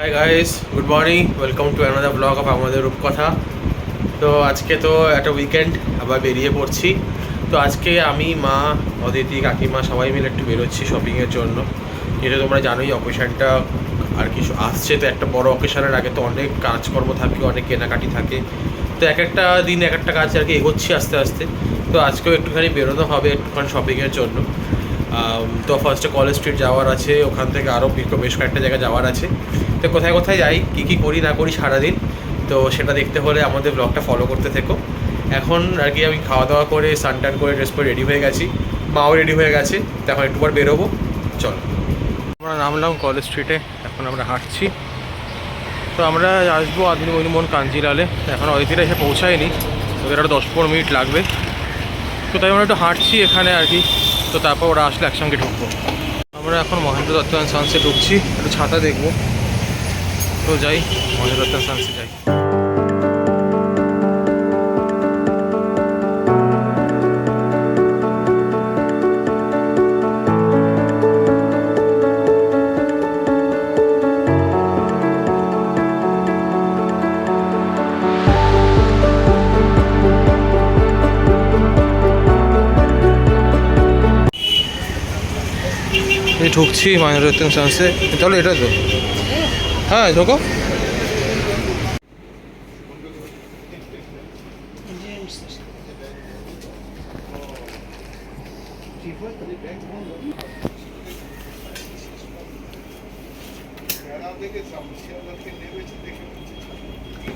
Hi guys, good morning, welcome to another blog of আমাদের রূপকথা। তো আজকে তো একটা উইকেন্ড, আবার বেরিয়ে পড়ছি। তো আজকে আমি, মা, অদিতি, কাকিমা সবাই মিলে একটু বেরোচ্ছি শপিংয়ের জন্য। যেটা তোমরা জানোই অকেশানটা আর কিছু আসছে, তো একটা বড় অকেশানের আগে তো অনেক কাজকর্ম থাকে, অনেক কেনাকাটি থাকে। তো এক একটা দিন এক একটা কাজ আর কি এগোচ্ছি আস্তে আস্তে। তো আজকেও একটুখানি বেরোনো হবে একটুখানি শপিংয়ের জন্য। তো ফার্স্টে কলেজ স্ট্রিট যাওয়ার আছে, ওখান থেকে আরও বেশ কয়েকটা জায়গায় যাওয়ার আছে। তো কোথায় কোথায় যাই, কী করি না করি সারাদিন, তো সেটা দেখতে হলে আমাদের ব্লগটা ফলো করতে থেকো। এখন আর কি আমি খাওয়া দাওয়া করে স্নান করে ড্রেস পরে রেডি হয়ে গেছি, মাও রেডি হয়ে গেছে। তো এখন একটু পর বেরোবো, চলো। আমরা নামলাম কলেজ স্ট্রিটে, এখন আমরা হাঁটছি। তো আমরা আসবো আদিমোহন কাঞ্জিলালে। এখন অদিতিরা এসে পৌঁছায়নি, ওদের আরও 10-15 মিনিট লাগবে। তো তাই আমরা একটু হাঁটছি এখানে আর কি। তো তারপর ওরা আসলে একসঙ্গে ঢুকবো। আমরা এখন মহেন্দ্র দত্ত অ্যান্ড সানসে ঢুকছি, একটু ছাতা দেখবো। তো যাই, মহেন্দ্র দত্ত অ্যান্ড সানসে যাই। ঢুকছি মহেন্দ্র দত্ত অ্যান্ড সানসে, চলো এটা তো, হ্যাঁ ঢোকো।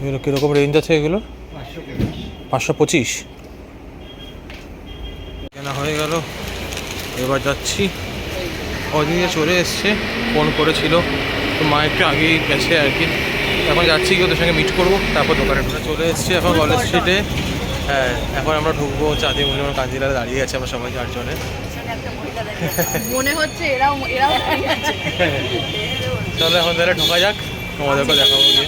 এগুলো কীরকম রেঞ্জ আছে এগুলো? 525 কেনা হয়ে গেল, এবার যাচ্ছি। ওদিকে চলে এসছে, ফোন করেছিল, তো মা একটু আগেই গেছে আর কি। এখন যাচ্ছি কি ওদের সঙ্গে মিট করবো, তারপর দোকানে চলে এসছি এখন কলেজ স্ট্রিটে। হ্যাঁ, এখন আমরা ঢুকবো আদিমোহন কাঞ্জিলালে, দাঁড়িয়ে আছে আমরা সবাই 4 জনে। মনে হচ্ছে এরাও চলো এখন তাহলে ঢোকা যাক, তোমাদেরকে দেখাবো গিয়ে।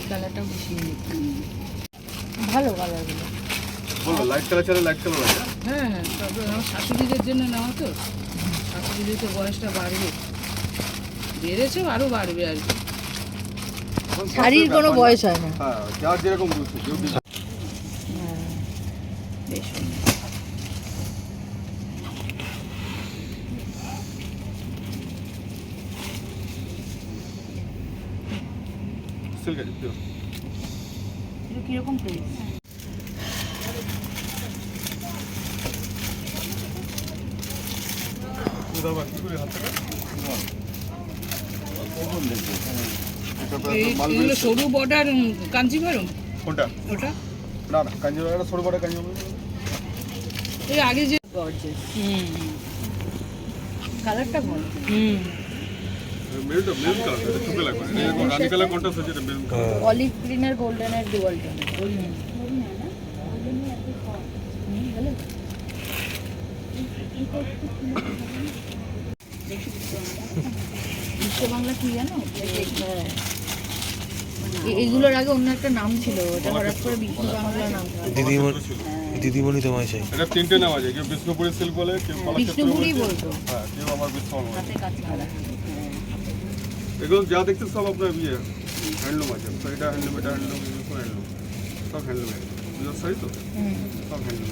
কালারটা বেশি ভালো, কালারগুলো লাইট কালার চলে, লাইট কালার আছে। হ্যাঁ হ্যাঁ, তবে আমার শাশুড়িদের জন্য নেওয়া তো, শাশুড়িদের তো বয়সটা বাড়বে, বেড়েছে আরও বাড়বে আর কি। শাড়ির কোনো বয়স হয় না। হ্যাঁ, যার যেরকম বুঝছে কেউ দিচ্ছে। হ্যাঁ, বেশ সুন্দর। সিল্ক আছে পিওর। এটা কিরকম প্রাইস? দাও কি করে হাত থেকে কখন দেখবো? এটা তো এগুলো সরু বর্ডার কাঞ্জিভারম। কোনটা? ওটা না না, কাঞ্জিভারম এটা ছোট বড় কাঞ্জিভারম। এই আগে যে গর্জিয়াস, কালারটা ভালো। মেরুন কালার, এটা সুন্দর লাগবে। এরকম রানী কালার কোনটা আছে, যেটা মেরুন কালার। অলিভ গ্রিন আর গোল্ডেনের ডুয়াল টোন। বিশ্ব বাংলা কি জানো? এইগুলোর আগে অন্য একটা নাম ছিল, ওটা হঠাৎ করে বিশ্ব বাংলা নাম। দিদিমণি তোমায় চাই। এটা তিনটে নাম আছে, কেউ বিষ্ণুপুরি সিল্ক বলে, কেউ বিষ্ণুপুরি বলতো। হ্যাঁ, কেউ আমার বিষ্ণু। হাতে কাজ করা। এগুলো যা দেখতে সব আপনার ইয়ে হ্যান্ডলুম আছে। তো এটা হ্যান্ডলুম, এটা হ্যান্ডলুম, সব হ্যান্ডলুম, সব হ্যান্ডলুম। বিজয় শাড়ি তো সব হ্যান্ডলুম।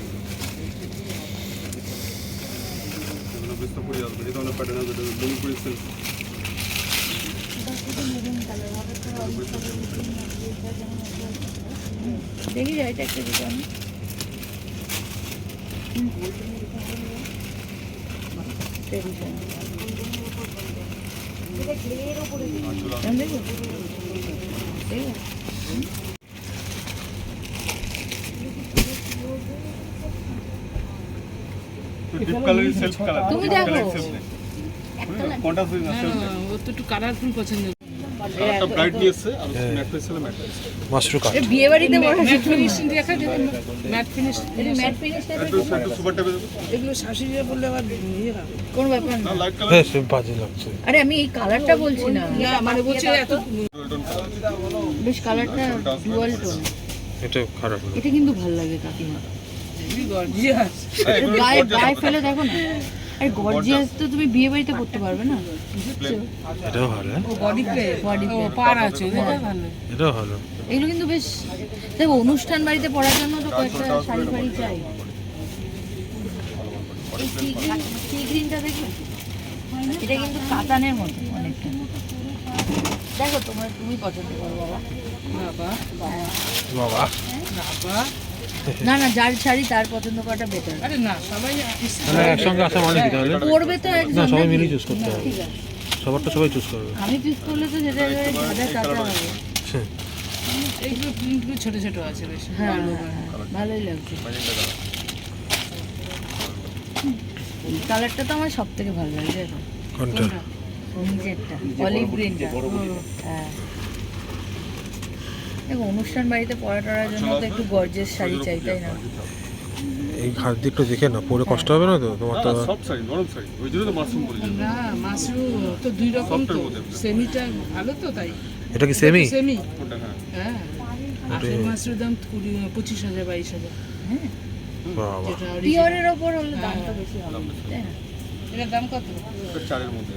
এগুলো বিষ্ণুপুরি আসবে, এই ধরনের প্যাটার্ন আছে, এটা বেঙ্গুপুরি সিল্ক। দেখি যায়, এটা একটা দিতে আমি। Deep colour silk colour. তুমি দেখো। কোনটা সুই না সিল্ক? ও তো একটু কালারফুল পছন্দ। একটা ব্রাইট নিয়ে এসছে আর ম্যাট পেয়েছিল ম্যাট মাশরু কাট বিয়ে বাড়িতে বড় ম্যাট ফিনিশিং দেখা যদি ম্যাট ফিনিশ ম্যাট ফিনিশ একটু সুপার টাইপের এগুলো শাশুড়িরা বললে আবার ইয়ে হবে কোন ব্যাপার না। না লাইট কালার হ্যাঁ সে বাজে লাগছে। আরে আমি এই কালারটা বলছি না, না মানে বলছে এত গোল্ডেন কালার বেশ কালারটা ডুয়াল টোন, এটা খারাপ না। এটা কিন্তু ভালো লাগে কাকিমা। গর্জিয়াস গায়ে গায়ে ফেলে দেখো না, আরে গর্জিয়াস তো তুমি বিয়ে বাড়িতে করতে পারবে না। এটাও ভালো, ও বডি প্লে Body ও play। পার আছে এটা ভালো এটাও ভালো। এগুলো কিন্তু বেশ, দেখো অনুষ্ঠান বাড়িতে পরার জন্য তো কয়েকটা শাড়ি ফাড়ি চাই। এই সি গ্রিনটা দেখো, এটা কিন্তু কাতানের মতো অনেকটা। দেখো তুমি পছন্দ করো বাবা। বাবা বাবা বাবা না না, যার শাড়ি তার পছন্দ করাটা বেটার। আরে না সবাই তাহলে একসঙ্গে আসা মানে কি তাহলে? পরবে তো না একজন, সবাই নাকি? মিলে চুজ করতে হবে, ঠিক আছে, সবারটা সবাই চুজ করবে। আমি চুজ করলে তো সেটা সাদা কাঁচা হবে। এইগুলো প্রিন্টগুলো ছোট ছোট আছে বেশ হ্যাঁ ভালো ভালোই লাগছে। ম্যাজেন্টা কালার এই কালারটা তো আমার সব থেকে ভালো লাগে। দেখো কোনটা? নিজেরটা অলিভ গ্রিনটা, হ্যাঁ। দেখো অনুষ্ঠান বাড়িতে পরা টরার জন্য তো একটু গর্জিয়াস শাড়ি চাই, তাই না? এই হাত দিকটা দেখে না, পরে কষ্ট হবে না তো তোমার? তো সব শাড়ি নরম শাড়ি ওই জন্য তো মাশরুম বলি না মাশরুম তো দুই রকম তো Softer মধ্যে। সেমিটা ভালো তো তাই এটা কি সেমি? সেমি কোনটা হ্যাঁ হ্যাঁ আসল মাশরুম দাম 25,000 22,000 হ্যাঁ, বাবা যেটা original। পিওরের ওপর হলে দামটা বেশি হবে, তাই না? এটার দাম কত এটা চারের মধ্যে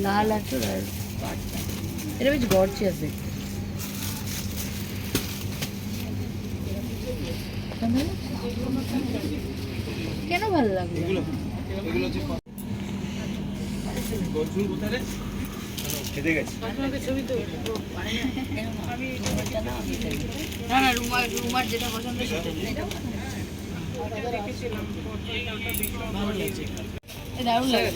লাল আছে আর পাটটা, এটা বেশ গর্জিয়াস দেখতে। কেন ভালো লাগলো? আপনাদের ছবি তো না না, রুমার যেটা পছন্দ সেটা ভালো লাগছে দারুণ লাগে,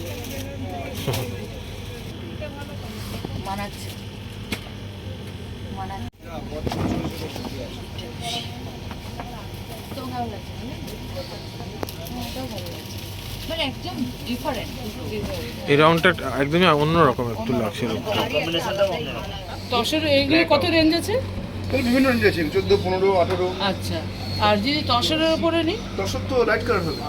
মানাচ্ছে মানাচ্ছে তো ভালো লাগছে, এটাও ভালো লাগছে, মানে একদম ডিফারেন্ট। এই রাউন্ডটা একদমই অন্যরকম একটু লাগছিল। তসর এইগুলো কত রেঞ্জ আছে এই বিভিন্ন রেঞ্জ আছে 14, 15, 18। আচ্ছা আর যদি তসরের উপরে নিই দশর তো লাইট কালার হবে।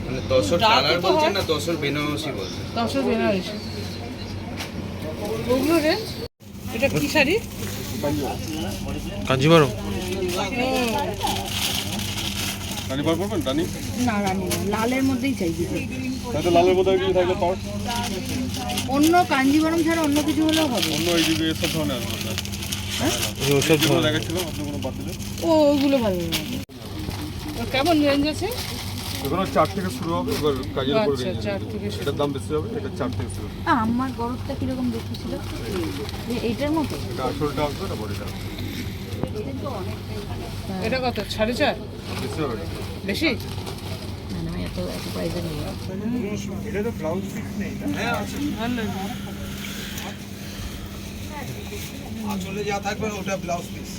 মানে দশর দাম কালার কত বলছেন হয়? না দশর বেনারসি বলছেন? তসর বেনারসি ওগুলো রেঞ্জ এটা কি শাড়ি কাঞ্জিভারম রানি বার করবেন রানি না রানি না, লালের মধ্যেই চাই কিছু। তাহলে লালের মধ্যে কিছু থাকলে পাওয়ার অন্য কাঞ্জিভরম ছাড়া অন্য কিছু হলেও হবে। অন্য এই দিকে সব ধরনের আসবে ওসব যেগুলো দেখাচ্ছিল আপনি কোনো বাদ দিলেন ও ওগুলো ভালো লাগে তো কেমন রেঞ্জ আছে এগুলো 4 থেকে শুরু হবে এবার কাজের উপর আচ্ছা 4 থেকে শুরু। এটার দাম বেশি হবে এটা 4 থেকে শুরু হবে আমার গরমটা কিরকম দেখতেছিল যে এইটার মতো। এটা আসলটা আসবে না বডিটা এটা কত 4.5 বেশি হবে এটা। বেশি না না, আমি এত প্রাইসে নেব। ভালো লাগে। চলে যা থাকবে ওটা ব্লাউজ পিস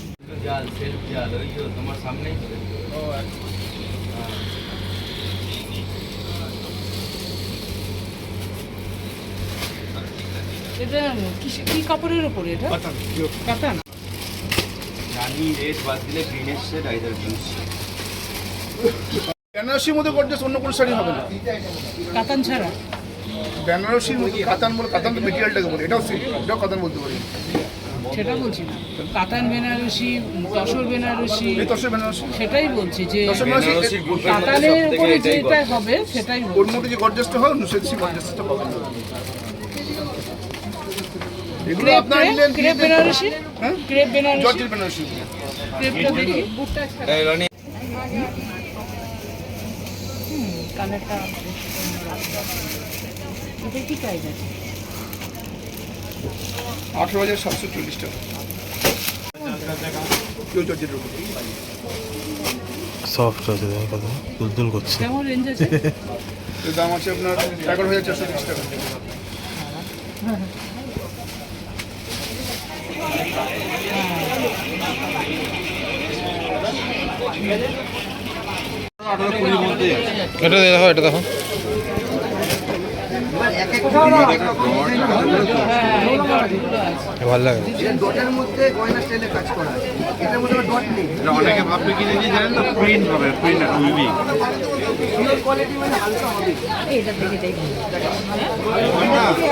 জাল সেলফ জাল ওই তো তোমার সামনেই তো ও এটা কি কাপড়ের উপরে এটা কাতান রানি রেড বাদ দিলে গ্রিনের শেড আইদার ব্লু বেনারসির মধ্যে গর্জিয়াস অন্য কোনো শাড়ি হবে না। কাতান ছাড়া বেনারসির মধ্যে কাতান বলে, কাতান তো মেটেরিয়ালটাকে বলে, এটাও সিল্ক, এটাও কাতান বলতে পারি। সেটা বলছি না কাতান বেনারসি তসর বেনারসি এই তসর বেনারসি, সেটাই বলছি যে তসর বেনারসি বেনারসির গ্রুপের মধ্যে কাতানের সবথেকে উপরে এটাই যেটা গর্জিয়াস। হবে সেটাই ওর বলছি মধ্যে যে গর্জিয়াসটা হয় অন্য সেই গর্জিয়াসটা পাবেন না। এগুলো ক্রেপ আপনার নিলেন ক্রেপ বেনারসি হ্যাঁ ক্রেপ বেনারসি জর্জের বেনারসি। ক্রেপটা দেখি এই রানি কালারটা এটা কি প্রাইস আছে? 18,740 টাকা কেউ জর্জের উপর। সফট আছে, দেখো কত দুলদুল করছে। কেমন রেঞ্জ আছে এর দাম আছে আপনার 11,430 টাকা। এটা দেখো, এটা দেখো। হ্যাঁ ভালো লাগে। ডটের মধ্যে গয়না স্টাইলে কাজ করা আছে, এটার মধ্যে ডট নেই। অনেকে ভাববে কি জিনিস জানেন তো, প্রিন্ট হবে, প্রিন্ট উইভিং। কোয়ালিটি মানে হালকা হবে।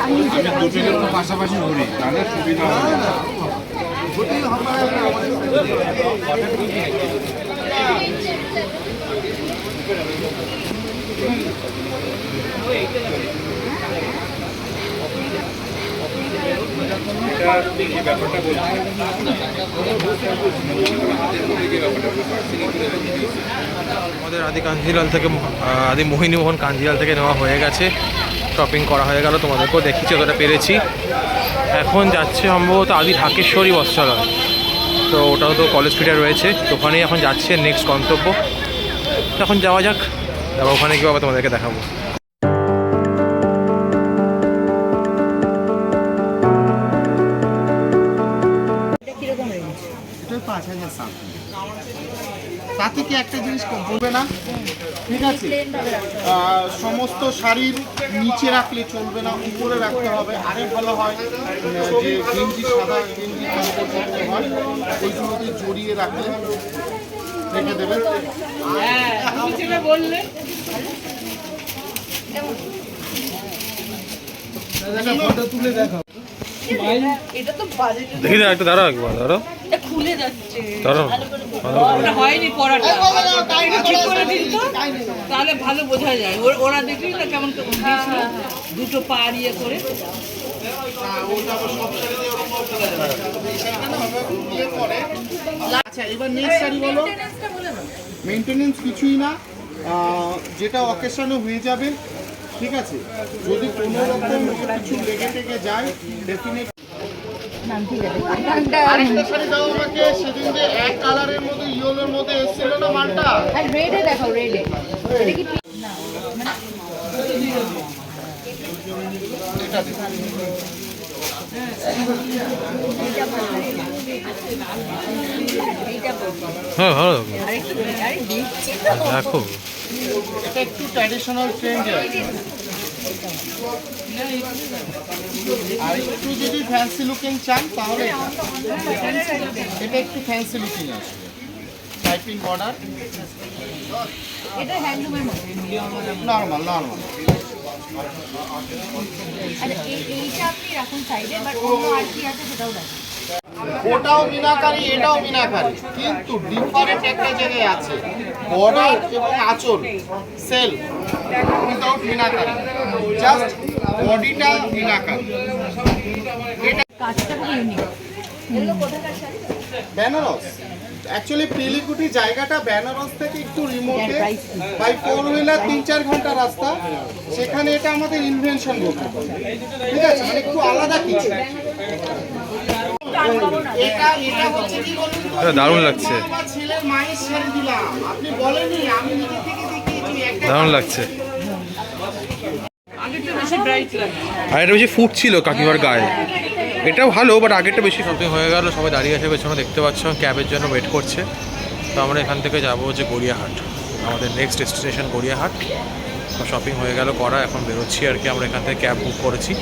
আমি দুটো যখন পাশাপাশি ঘুরি তাহলে সুবিধা হবে। হতেই হবে আমাদের আদি কাঞ্জিলাল থেকে আদি মোহিনীমোহন কাঞ্জিলাল থেকে নেওয়া হয়ে গেছে, শপিং করা হয়ে গেল, তোমাদেরকেও দেখিয়েছি যতটা পেরেছি। এখন যাচ্ছে সম্ভবত আদি ঢাকেশ্বরী বস্ত্রালয়, তো ওটাও তো কলেজ স্ট্রিটে রয়েছে, তো ওখানেই এখন যাচ্ছে নেক্সট গন্তব্য। এখন যাওয়া যাক, তারপর ওখানে গিয়ে আবার তোমাদেরকে দেখাবো। এটা 5000 সামথিং। তাতে কি একটা জিনিস কম বলবে না, ঠিক আছে? সমস্ত শাড়ির নিচে রাখলে চলবে না, উপরে রাখতে হবে। আরে ভালো হয় যে গেঞ্জি, সাদা গেঞ্জি হয় ওইগুলোতে জড়িয়ে রাখলে রেখে দেবেন। বললে এটা তো বাজে, দেখি দাঁড়া, একটু দাঁড়া, একবার দাঁড়া, এটা খুলে যাচ্ছে। দাঁড়া। ওটা হয়নি পড়াটা, এটা ঠিক করে দিন তো, তাহলে ভালো বোঝা যায়। ওরা দেখলি না কেমন কেমন দিয়েছিল, দুটো পা ইয়ে করে। আচ্ছা, এবার নেক্সট শাড়ি বলো। মেনটেনেন্স কিছুই না, যেটা অকেশনে হয়ে যাবে, ঠিক আছে? যদি কোনো রকম কিছু লেগে টেগে যায় ডেফিনেট। আরেকটা শাড়ি দাও আমাকে, সেদিন যে এক কালারের মধ্যে ইয়েলোর মধ্যে এসেছিল না মালটা, রেডে দেখাও, রেডে। এটা কি এটা দেখো। হ্যাঁ ভালো দেখো, এটা একটু ট্র্যাডিশনাল ট্রেন্ডে আছে, আর একটু যদি ফ্যান্সি লুকিং চান তাহলে এটা একটু ফ্যান্সি লুকিং আছে, টাইপিং বর্ডার, এটা হ্যান্ডলুমের মধ্যে। Normal normal. আচ্ছা, এইটা আপনি রাখুন সাইডে, বাট অন্য আর কি আছে সেটাও দেখুন। ওটাও মিনাকারি, এটাও মিনাকারি, কিন্তু ডিফারেন্ট একটা জায়গায় আছে। বর্ডার এবং আঁচল সেল উইদাউট মিনাকারি, জাস্ট বডিটা মিনাকারি। কাজটা খুব ইউনিক। বেনারস, অ্যাকচুয়ালি পিলিকুটি জায়গাটা বেনারস থেকে একটু রিমোটে, বাই 4 হুইলার 3-4 ঘন্টা রাস্তা। সেখানে এটা আমাদের ইনভেনশন বলতে হবে, ঠিক আছে? মানে একটু আলাদা কিছু। এটা এটা হচ্ছে কি বলুন তো, দারুণ লাগছে, আমার ছেলের মায়ের শাড়ি দিলাম, আপনি বলেননি, আমি নিজে থেকে দেখিয়েছি। একটা দারুণ লাগছে। আগেরটা বেশি ব্রাইট লাগে। আর এটা বেশি ফুট ছিল কাকিমার গায়ে, এটাও ভালো, বাট আগেরটা বেশি। শপিং হয়ে গেল, সবাই দাঁড়িয়ে আছে পেছনে, দেখতে পাচ্ছ ক্যাবের জন্য ওয়েট করছে। তো আমরা এখান থেকে যাবো হচ্ছে গড়িয়াহাট, আমাদের নেক্সট ডেস্টিনেশন গড়িয়াহাট। তো শপিং হয়ে গেল করা, এখন বেরোচ্ছি আর কি। আমরা এখান থেকে ক্যাব বুক করেছি,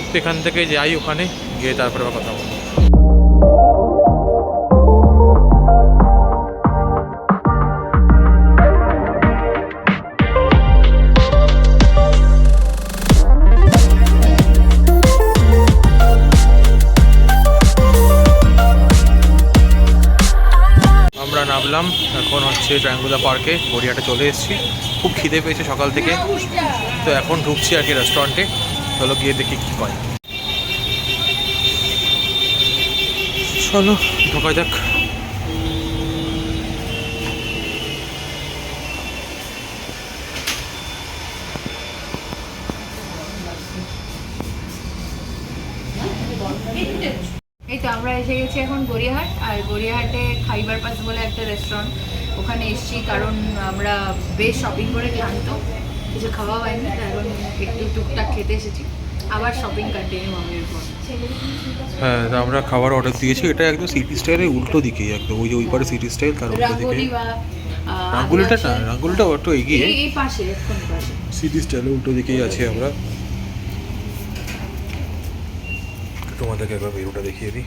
তো এখান থেকে যাই, ওখানে গিয়ে তারপরে আবার কথা বলবো। আমরা নামলাম, এখন হচ্ছে ট্রায়াঙ্গুলার পার্কে, গড়িয়াহাটে চলে এসেছি। খুব খিদে পেয়েছে সকাল থেকে, তো এখন ঢুকছি আর কি রেস্টুরেন্টে। চলো গিয়ে দেখি কী হয়। চলো ঢোকা যাক। এই তো আমরা এসে গেছি এখন গড়িয়াহাট। আর গড়িয়াহাটে খাইবার পাস বলে একটা রেস্টুরেন্ট, ওখানে এসেছি কারণ আমরা বেশ শপিং করে ক্লান্ত, কিছু খাওয়া হয়নি, তো এখন একটু টুকটাক খেতে এসেছি। আবার শপিং কন্টিনিউ হবে এরপর। হ্যাঁ, তা আমরা খাবার অর্ডার দিয়েছি। এটা একদম সিটি স্টাইলের উল্টো দিকেই, একদম ওই যে ওই পারে সিটি স্টাইল, তার উল্টো দিকে রাঙ্গোলি বা রাঙ্গুলিটা না, রাঙ্গুলিটা একটু এগিয়ে, এই পাশে এক্ষুনি পাশে সিটি স্টাইলের উল্টো দিকেই আছি আমরা। তোমাদেরকে একবার ভিউটা দেখিয়ে দিই।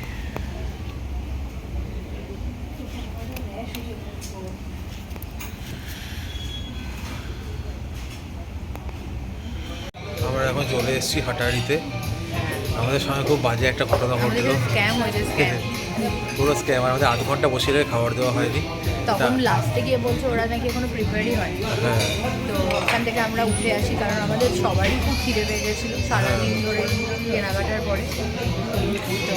আমরা এখন চলে এসেছি হাটারিতে। আমাদের সঙ্গে খুব বাজে একটা ঘটনা ঘটলো, স্ক্যাম হয়েছে, স্ক্যাম। পুরো স্ক্যাম। আমাদের আধ ঘন্টা বসে রেখে খাবার দেওয়া হয়নি। তখন লাস্টে গিয়ে বলছে ওরা নাকি এখনো প্রিপেয়ারই হয়নি। হ্যাঁ, তো ওখান থেকে আমরা উঠে আসি, কারণ আমাদের সবারই খুব খিদে পেয়ে গেছিলো সারাদিন ধরে কেনাকাটার পরে। তো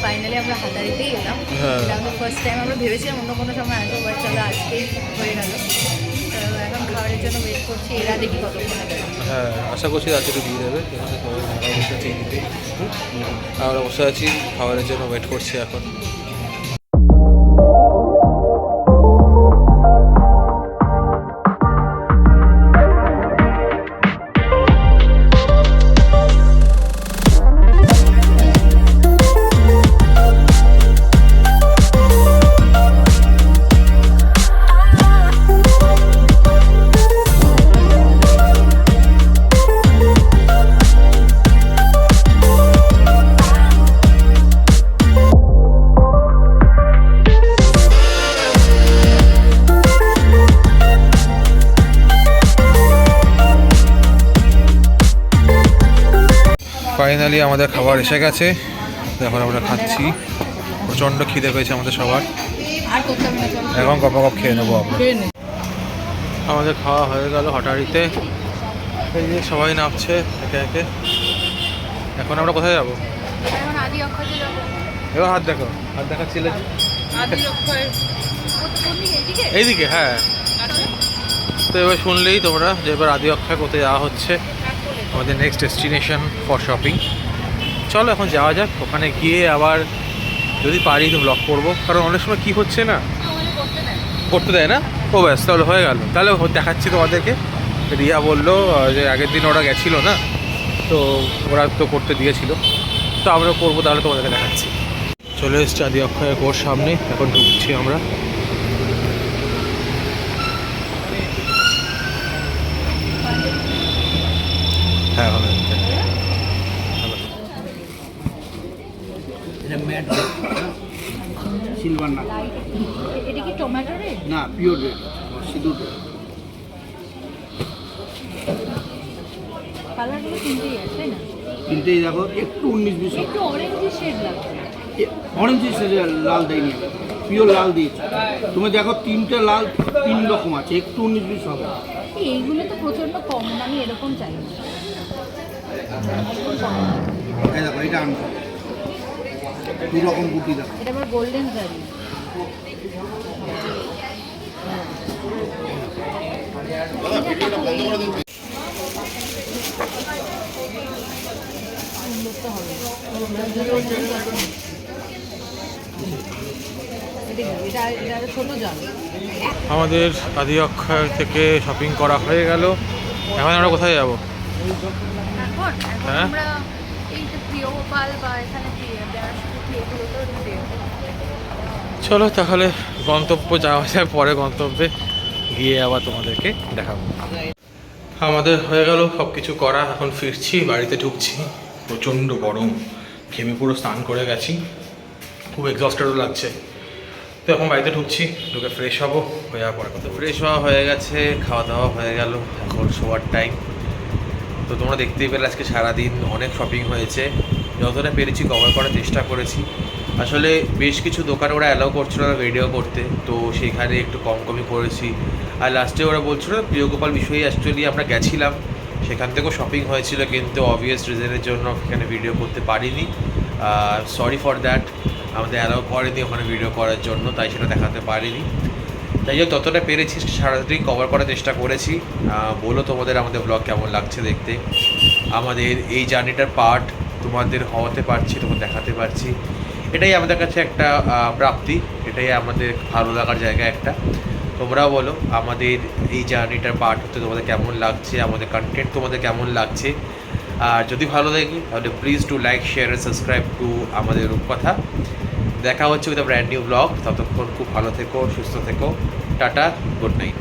ফাইনালি আমরা হাতারিতেই এলাম। হ্যাঁ। এটা আমাদের ফার্স্ট টাইম। আমরা ভেবেছিলাম অন্য কোনো সময় আসবো, বাট চলো আজকেই হয়ে গেল। তো এখন খাবারের জন্য ওয়েট করছি, এরা দেখি কতক্ষণে দেয়। হ্যাঁ, আশা করছি রাত্রে দিয়ে দেবে। এখানে সবাই আমরা বসে আছি দিতে, আমরা বসে আছি খাবারের জন্য ওয়েট করছি এখন। ফাইনালি আমাদের খাবার এসে গেছে, এখন আমরা খাচ্ছি। প্রচণ্ড খিদে পেয়েছে আমাদের সবার, আর করতাম না, চলো। এখন কপ খেয়ে নেবো আমরা। খেয়ে নে। আমাদের খাওয়া হয়ে গেল হাটারিতে। এই যে সবাই নামছে একে একে। এখন আমরা কোথায় যাবো? এখন আদি অক্ষতে যাবো। এবার হাত দেখো, হাত দেখাচ্ছিলে আদি অক্ষয় কোন দিকে? এদিকে? এইদিকে। হ্যাঁ, আছে। তো এবার শুনলেই তোমরা যে এবার আদি অক্ষয় কোথায় যাওয়া হচ্ছে, আমাদের নেক্সট ডেস্টিনেশন ফর শপিং। চলো এখন যাওয়া যাক। ওখানে গিয়ে আবার যদি পারি তো ব্লগ করবো, কারণ অনেক সময় কী হচ্ছে না, আমাদের করতে দেয়। করতে দেয় না। ও ব্যাস, তাহলে হয়ে গেল। তাহলে দেখাচ্ছি তোমাদেরকে। রিয়া বললো যে আগের দিন ওরা গেছিলো না, তো ওরা তো করতে দিয়েছিল, তো আমরা করবো। তাহলে তোমাদেরকে দেখাচ্ছি। চলে এসছি আদি অক্ষয়ের কোর সামনে, এখন ঢুকছি আমরা। হ্যাঁ, ভালো। সিলভার না, এটা কি টমেটো রে? না পিওর রেড, সিঁদুর রেড। কালারগুলো তিনটেই আছে, তাই না? তিনটেই দেখো একটু 19-20 একটু অরেঞ্জ শেড লাগছে। অরেঞ্জ লাল দেয়নি, পিওর লাল দিয়েছে। তুমি দেখো তিনটে লাল 3 রকম আছে, একটু 19-20 হবে। এইগুলো তো প্রচন্ড কম দামি, এরকম চাই না। এই দেখো এটা আনবো, 2 রকম বুটি দেখো। এটা আবার গোল্ডেন জারি। এটা ছোট জাল। আমাদের আদি অক্ষয় থেকে শপিং করা হয়ে গেল। এখন আমরা কোথায় যাব? এখন হ্যাঁ? আমরা এই যে প্রিয় গোপাল বা এখানে এগুলো তো চলো তাহলে গন্তব্য যাওয়া যায়, পরে গন্তব্যে গিয়ে আবার তোমাদেরকে দেখাবো। আমাদের হয়ে গেল সব কিছু করা, এখন ফিরছি, বাড়িতে ঢুকছি। প্রচণ্ড গরম, ঘেমে পুরো স্নান করে গেছি, খুব এক্সস্টেডও লাগছে। তো এখন বাড়িতে ঢুকছি, ঢুকে ফ্রেশ হবো, হয়ে যাওয়ার পরে কথা। ফ্রেশ হওয়া হয়ে গেছে, খাওয়া দাওয়া হয়ে গেল, এখন শোয়ার টাইম। তো তোমরা দেখতেই পেলে আজকে সারাদিন অনেক শপিং হয়েছে, যতটা পেরেছি কভার করার চেষ্টা করেছি। আসলে বেশ কিছু দোকানে ওরা অ্যালাউ করছিল না ভিডিও করতে, তো সেখানে একটু কমই করেছি। আর লাস্টে ওরা বলছিল প্রিয় গোপাল বিষয়ে অ্যাকচুয়ালি আমরা গেছিলাম, সেখান থেকেও শপিং হয়েছিল, কিন্তু অবভিয়াস রিজনের জন্য সেখানে ভিডিও করতে পারিনি। সরি ফর দ্যাট, আমাদের অ্যালাউ করেনি ওখানে ভিডিও করার জন্য, তাই সেটা দেখাতে পারিনি। তাই জন্য যতটা পেরেছি সারাদিন কভার করার চেষ্টা করেছি। বলো তোমাদের আমাদের ব্লগ কেমন লাগছে দেখতে, আমাদের এই জার্নিটার পার্ট তোমাদের হওয়াতে পারছি, তোমাদের দেখাতে পারছি, এটাই আমাদের কাছে একটা প্রাপ্তি, এটাই আমাদের ভালো লাগার জায়গা একটা। তোমরাও বলো আমাদের এই জার্নিটার পার্ট হতে তোমাদের কেমন লাগছে, আমাদের কন্টেন্ট তোমাদের কেমন লাগছে। আর যদি ভালো লাগে তাহলে প্লিজ টু লাইক, শেয়ার আর সাবস্ক্রাইব টু আমাদের রূপকথা। দেখা হচ্ছে with a brand new blog. ততক্ষণ খুব ভালো থেকো, সুস্থ থেকো, টাটা, গুড নাইট।